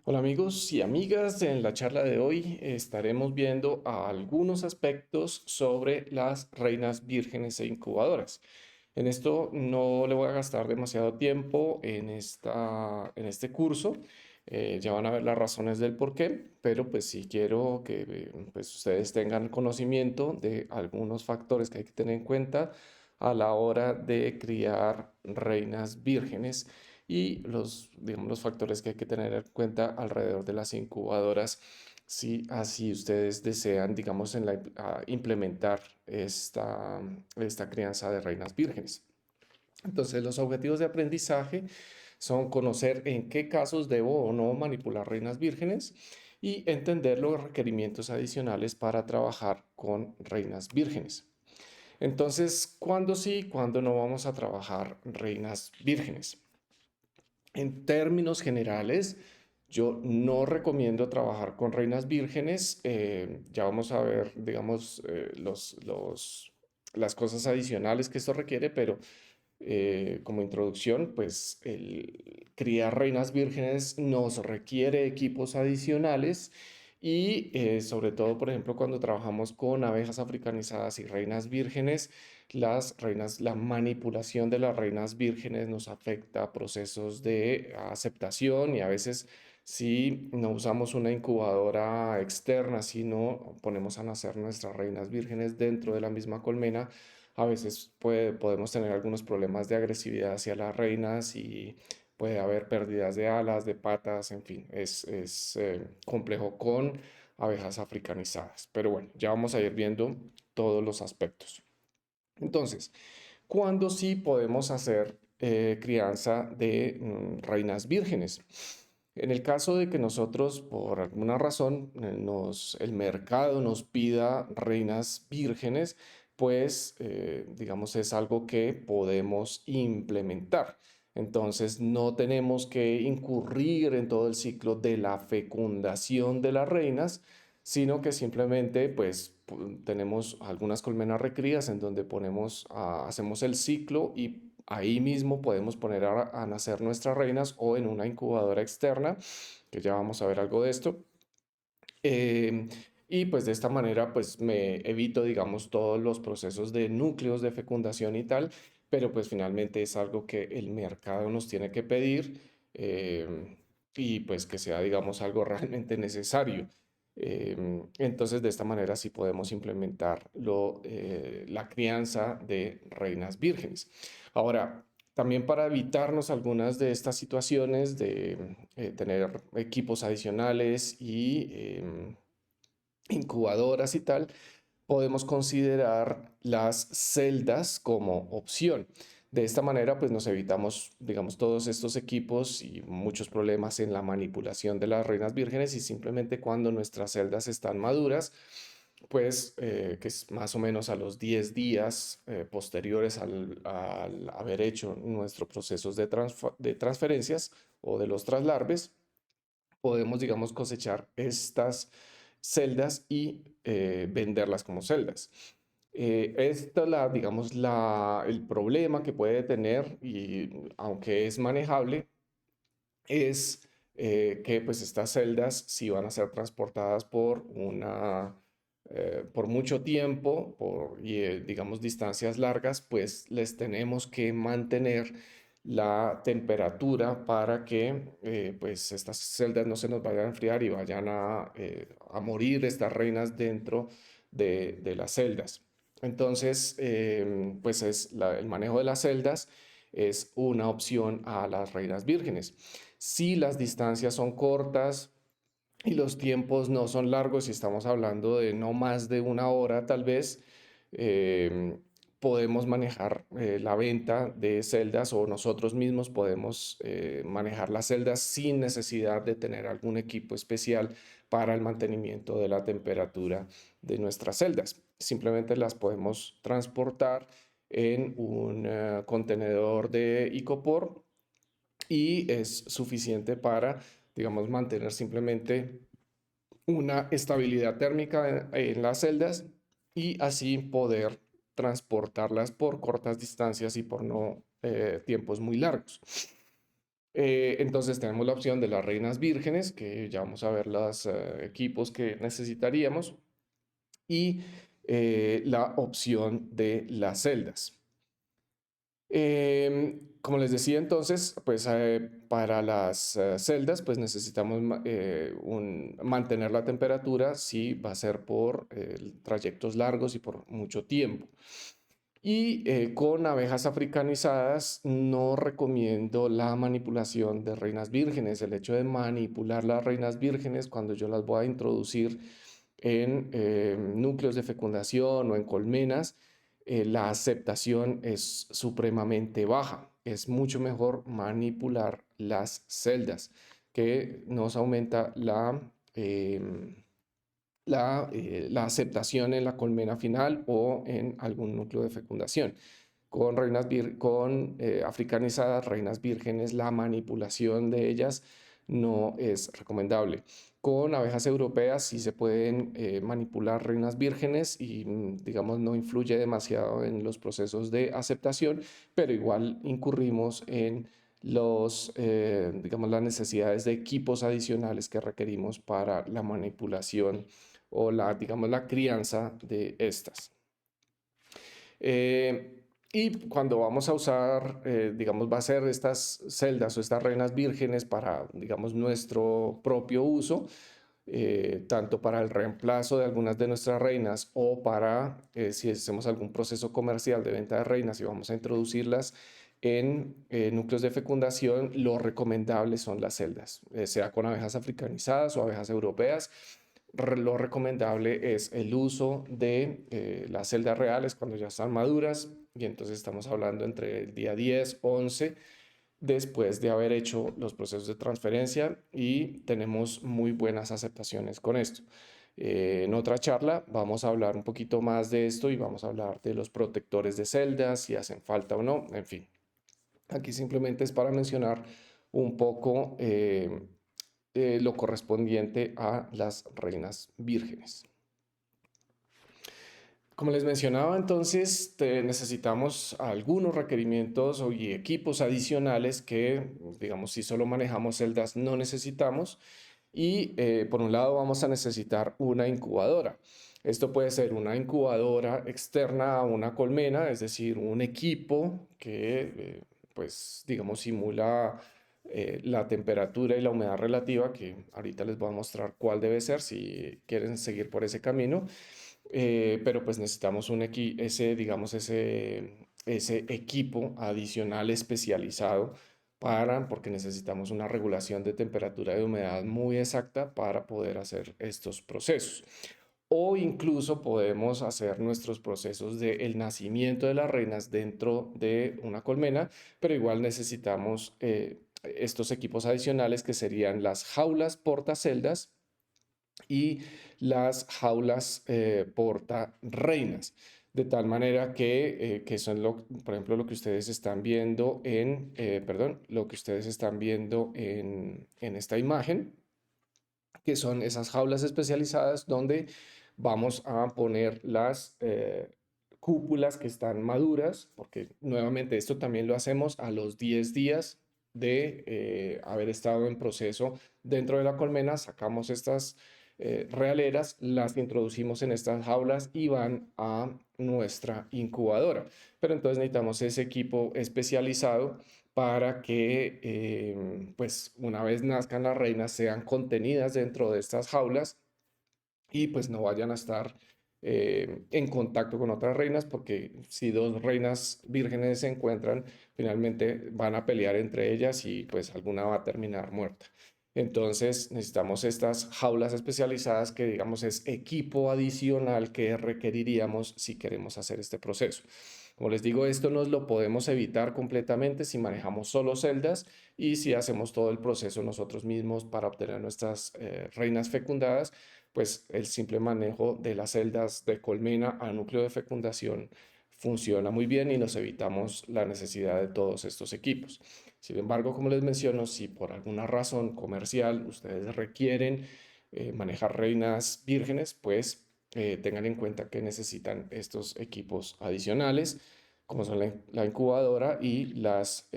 Hola amigos y amigas, en la charla de hoy estaremos viendo algunos aspectos sobre las reinas vírgenes e incubadoras. En esto no le voy a gastar demasiado tiempo en este curso. Ya van a ver las razones del por qué, pero pues sí quiero que pues ustedes tengan conocimiento de algunos factores que hay que tener en cuenta a la hora de criar reinas vírgenes y digamos, los factores que hay que tener en cuenta alrededor de las incubadoras si así ustedes desean, digamos, implementar esta crianza de reinas vírgenes. Entonces, los objetivos de aprendizaje son conocer en qué casos debo o no manipular reinas vírgenes y entender los requerimientos adicionales para trabajar con reinas vírgenes. Entonces, ¿cuándo sí y cuándo no vamos a trabajar reinas vírgenes? En términos generales, yo no recomiendo trabajar con reinas vírgenes. Ya vamos a ver, digamos, las cosas adicionales que esto requiere, pero como introducción, pues el criar reinas vírgenes nos requiere equipos adicionales y sobre todo, por ejemplo, cuando trabajamos con abejas africanizadas y reinas vírgenes, la manipulación de las reinas vírgenes nos afecta a procesos de aceptación y a veces si no usamos una incubadora externa, si no ponemos a nacer nuestras reinas vírgenes dentro de la misma colmena, a veces podemos tener algunos problemas de agresividad hacia las reinas y puede haber pérdidas de alas, de patas, en fin, es complejo con abejas africanizadas. Pero bueno, ya vamos a ir viendo todos los aspectos. Entonces, ¿cuándo sí podemos hacer crianza de reinas vírgenes? En el caso de que nosotros, por alguna razón, el mercado nos pida reinas vírgenes, pues, digamos, es algo que podemos implementar. Entonces, no tenemos que incurrir en todo el ciclo de la fecundación de las reinas, sino que simplemente, pues, tenemos algunas colmenas recrías en donde hacemos el ciclo y ahí mismo podemos poner a nacer nuestras reinas o en una incubadora externa, que ya vamos a ver algo de esto. Em, y pues de esta manera pues me evito, digamos, todos los procesos de núcleos de fecundación y tal, pero pues finalmente es algo que el mercado nos tiene que pedir y pues que sea, digamos, algo realmente necesario. Entonces de esta manera sí podemos implementar la crianza de reinas vírgenes. Ahora, también para evitarnos algunas de estas situaciones de tener equipos adicionales y incubadoras y tal, podemos considerar las celdas como opción. De esta manera, pues nos evitamos, digamos, todos estos equipos y muchos problemas en la manipulación de las reinas vírgenes y simplemente cuando nuestras celdas están maduras, pues que es más o menos a los 10 días posteriores al haber hecho nuestros procesos de transferencias o de los traslarves, podemos, digamos, cosechar estas celdas y venderlas como celdas. Digamos, el problema que puede tener, y aunque es manejable, es que pues estas celdas, si van a ser transportadas por mucho tiempo, digamos distancias largas, pues les tenemos que mantener la temperatura para que pues estas celdas no se nos vayan a enfriar y vayan a morir estas reinas dentro de las celdas. Entonces, pues el manejo de las celdas es una opción a las reinas vírgenes. Si las distancias son cortas y los tiempos no son largos, si estamos hablando de no más de una hora tal vez, eh, podemos manejar la venta de celdas o nosotros mismos podemos manejar las celdas sin necesidad de tener algún equipo especial para el mantenimiento de la temperatura de nuestras celdas. Simplemente las podemos transportar en un contenedor de icopor y es suficiente para, digamos, mantener simplemente una estabilidad térmica en las celdas y así poder transportarlas por cortas distancias y por no tiempos muy largos. Entonces tenemos la opción de las reinas vírgenes, que ya vamos a ver los equipos que necesitaríamos, y la opción de las celdas. Como les decía entonces, pues para las celdas, pues necesitamos mantener la temperatura si va a ser por trayectos largos y por mucho tiempo. Y con abejas africanizadas no recomiendo la manipulación de reinas vírgenes. El hecho de manipular las reinas vírgenes cuando yo las voy a introducir en núcleos de fecundación o en colmenas, la aceptación es supremamente baja. Es mucho mejor manipular las celdas, que nos aumenta la aceptación en la colmena final o en algún núcleo de fecundación. Con africanizadas, reinas vírgenes, la manipulación de ellas no es recomendable. Con abejas europeas sí se pueden manipular reinas vírgenes y, digamos, no influye demasiado en los procesos de aceptación, pero igual incurrimos en digamos, las necesidades de equipos adicionales que requerimos para la manipulación o digamos, la crianza de estas. Y cuando vamos a usar, digamos, va a ser estas celdas o estas reinas vírgenes para, digamos, nuestro propio uso, tanto para el reemplazo de algunas de nuestras reinas o para, si hacemos algún proceso comercial de venta de reinas y vamos a introducirlas en núcleos de fecundación, lo recomendable son las celdas, sea con abejas africanizadas o abejas europeas. Lo recomendable es el uso de las celdas reales cuando ya están maduras, y entonces estamos hablando entre el día 10, 11, después de haber hecho los procesos de transferencia, y tenemos muy buenas aceptaciones con esto. En otra charla vamos a hablar un poquito más de esto y vamos a hablar de los protectores de celdas, si hacen falta o no, en fin. Aquí simplemente es para mencionar un poco lo correspondiente a las reinas vírgenes. Como les mencionaba, entonces necesitamos algunos requerimientos y equipos adicionales que, digamos, si solo manejamos celdas no necesitamos. Y por un lado vamos a necesitar una incubadora. Esto puede ser una incubadora externa a una colmena, es decir, un equipo que, pues, digamos, simula la temperatura y la humedad relativa, que ahorita les voy a mostrar cuál debe ser si quieren seguir por ese camino. Pero pues necesitamos digamos, ese equipo adicional especializado porque necesitamos una regulación de temperatura y de humedad muy exacta para poder hacer estos procesos. O incluso podemos hacer nuestros procesos del nacimiento de las reinas dentro de una colmena, pero igual necesitamos estos equipos adicionales que serían las jaulas portaceldas y las jaulas porta reinas. De tal manera que son, por ejemplo, lo que ustedes están viendo lo que ustedes están viendo en esta imagen, que son esas jaulas especializadas donde vamos a poner las cúpulas que están maduras, porque nuevamente esto también lo hacemos a los 10 días de haber estado en proceso dentro de la colmena. Sacamos estas realeras, las introducimos en estas jaulas y van a nuestra incubadora. Pero entonces necesitamos ese equipo especializado para que, pues, una vez nazcan las reinas, sean contenidas dentro de estas jaulas y pues no vayan a estar en contacto con otras reinas, porque si dos reinas vírgenes se encuentran, finalmente van a pelear entre ellas y pues alguna va a terminar muerta. Entonces necesitamos estas jaulas especializadas que, digamos, es equipo adicional que requeriríamos si queremos hacer este proceso. Como les digo, esto nos lo podemos evitar completamente si manejamos solo celdas y si hacemos todo el proceso nosotros mismos para obtener nuestras reinas fecundadas. Pues el simple manejo de las celdas de colmena a núcleo de fecundación funciona muy bien y nos evitamos la necesidad de todos estos equipos. Sin embargo, como les menciono, si por alguna razón comercial ustedes requieren manejar reinas vírgenes, pues tengan en cuenta que necesitan estos equipos adicionales. como son la incubadora y las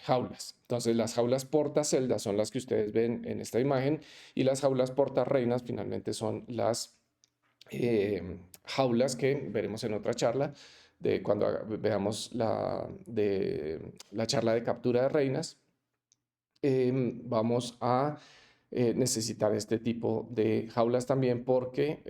jaulas. Entonces, las jaulas portaceldas son las que ustedes ven en esta imagen y las jaulas portarreinas finalmente son las jaulas que veremos en otra charla de cuando veamos la charla de captura de reinas. Vamos a necesitar este tipo de jaulas también porque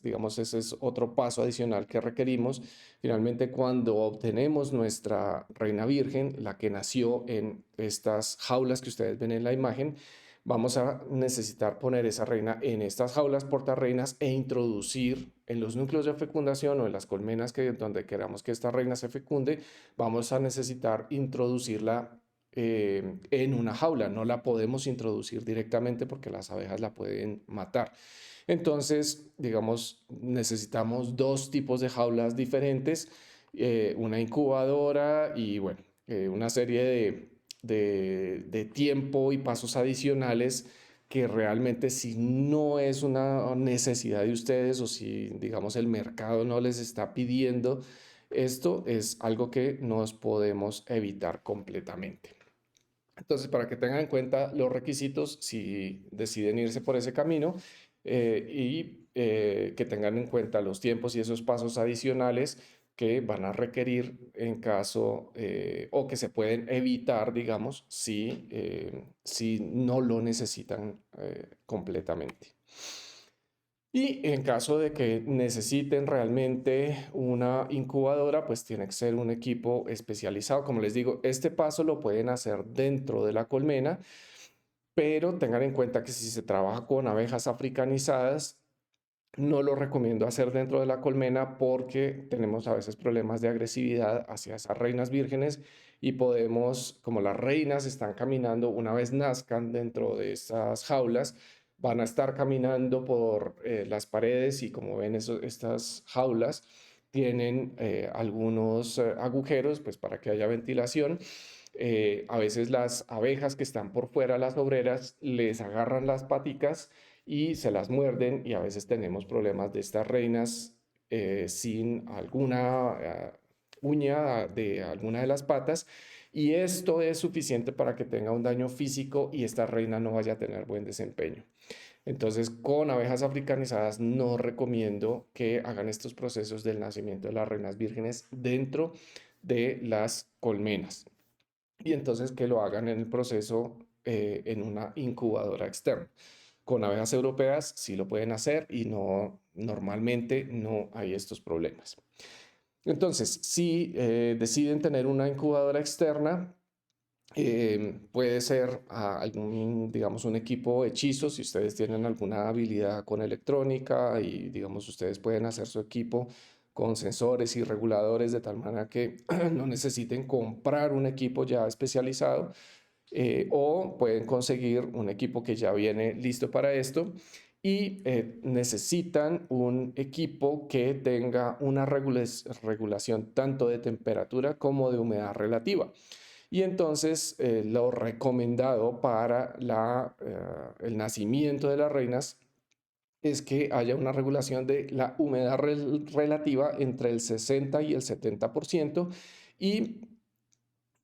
digamos, ese es otro paso adicional que requerimos. Finalmente, cuando obtenemos nuestra reina virgen, la que nació en estas jaulas que ustedes ven en la imagen, vamos a necesitar poner esa reina en estas jaulas portarreinas e introducir en los núcleos de fecundación o en las colmenas donde queramos que esta reina se fecunde, vamos a necesitar introducirla en una jaula. No la podemos introducir directamente porque las abejas la pueden matar. Entonces, digamos, necesitamos dos tipos de jaulas diferentes, una incubadora y, bueno, una serie de tiempo y pasos adicionales que realmente si no es una necesidad de ustedes o si, digamos, el mercado no les está pidiendo, esto es algo que nos podemos evitar completamente. Entonces, para que tengan en cuenta los requisitos si deciden irse por ese camino que tengan en cuenta los tiempos y esos pasos adicionales que van a requerir en caso o que se pueden evitar, digamos, si no lo necesitan completamente. Y en caso de que necesiten realmente una incubadora, pues tiene que ser un equipo especializado. Como les digo, este paso lo pueden hacer dentro de la colmena, pero tengan en cuenta que si se trabaja con abejas africanizadas, no lo recomiendo hacer dentro de la colmena porque tenemos a veces problemas de agresividad hacia esas reinas vírgenes y podemos, como las reinas están caminando, una vez nazcan dentro de estas jaulas, van a estar caminando por las paredes y como ven estas jaulas tienen algunos agujeros pues para que haya ventilación. A veces las abejas que están por fuera, las obreras, les agarran las paticas y se las muerden y a veces tenemos problemas de estas reinas sin alguna uña de alguna de las patas y esto es suficiente para que tenga un daño físico y esta reina no vaya a tener buen desempeño. Entonces, con abejas africanizadas no recomiendo que hagan estos procesos del nacimiento de las reinas vírgenes dentro de las colmenas y entonces que lo hagan en el proceso en una incubadora externa. Con abejas europeas sí lo pueden hacer y no, normalmente no hay estos problemas. Entonces, si deciden tener una incubadora externa, puede ser digamos, un equipo hechizo, si ustedes tienen alguna habilidad con electrónica y, digamos, ustedes pueden hacer su equipo con sensores y reguladores de tal manera que no necesiten comprar un equipo ya especializado o pueden conseguir un equipo que ya viene listo para esto y necesitan un equipo que tenga una regulación tanto de temperatura como de humedad relativa. Y entonces lo recomendado para el nacimiento de las reinas es que haya una regulación de la humedad relativa entre el 60 y el 70% y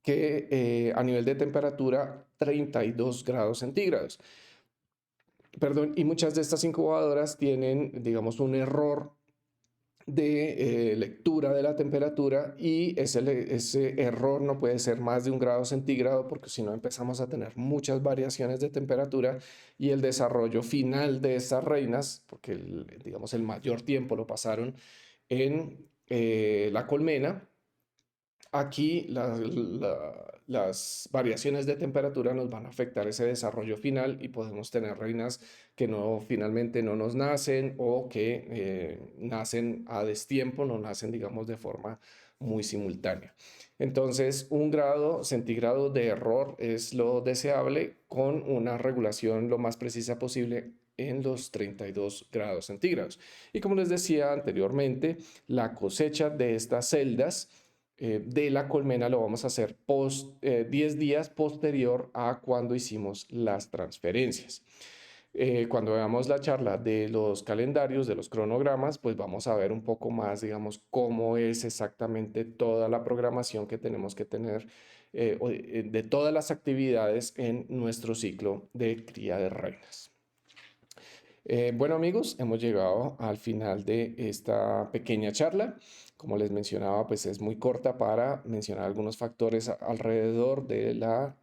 que a nivel de temperatura 32 grados centígrados. Perdón, y muchas de estas incubadoras tienen, digamos, un error de lectura de la temperatura y ese error no puede ser más de 1 grado centígrado porque si no empezamos a tener muchas variaciones de temperatura y el desarrollo final de estas reinas, porque digamos el mayor tiempo lo pasaron en la colmena. Aquí las variaciones de temperatura nos van a afectar ese desarrollo final y podemos tener reinas que finalmente no nos nacen o que nacen a destiempo, no nacen, digamos, de forma muy simultánea. Entonces, 1 grado centígrado de error es lo deseable con una regulación lo más precisa posible en los 32 grados centígrados. Y como les decía anteriormente, la cosecha de estas celdas de la colmena lo vamos a hacer 10 días posterior a cuando hicimos las transferencias. Cuando veamos la charla de los calendarios, de los cronogramas, pues vamos a ver un poco más, digamos, cómo es exactamente toda la programación que tenemos que tener de todas las actividades en nuestro ciclo de cría de reinas. Bueno amigos, hemos llegado al final de esta pequeña charla. Como les mencionaba, pues es muy corta para mencionar algunos factores alrededor de la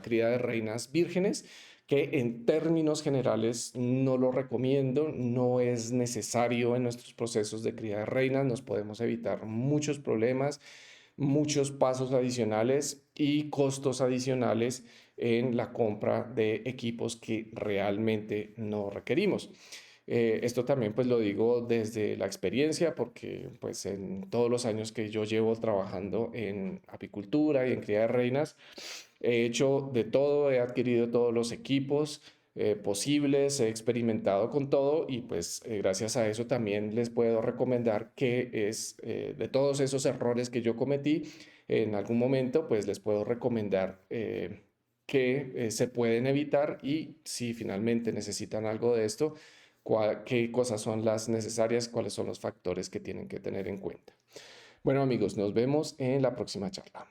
cría de reinas vírgenes, que en términos generales no lo recomiendo, no es necesario en nuestros procesos de cría de reinas, nos podemos evitar muchos problemas, muchos pasos adicionales y costos adicionales en la compra de equipos que realmente no requerimos. Esto también pues lo digo desde la experiencia porque pues en todos los años que yo llevo trabajando en apicultura y en cría de reinas, he hecho de todo, he adquirido todos los equipos posibles, he experimentado con todo y pues gracias a eso también les puedo recomendar que es de todos esos errores que yo cometí en algún momento, pues les puedo recomendar que se pueden evitar y si finalmente necesitan algo de esto, qué cosas son las necesarias, cuáles son los factores que tienen que tener en cuenta. Bueno amigos, nos vemos en la próxima charla.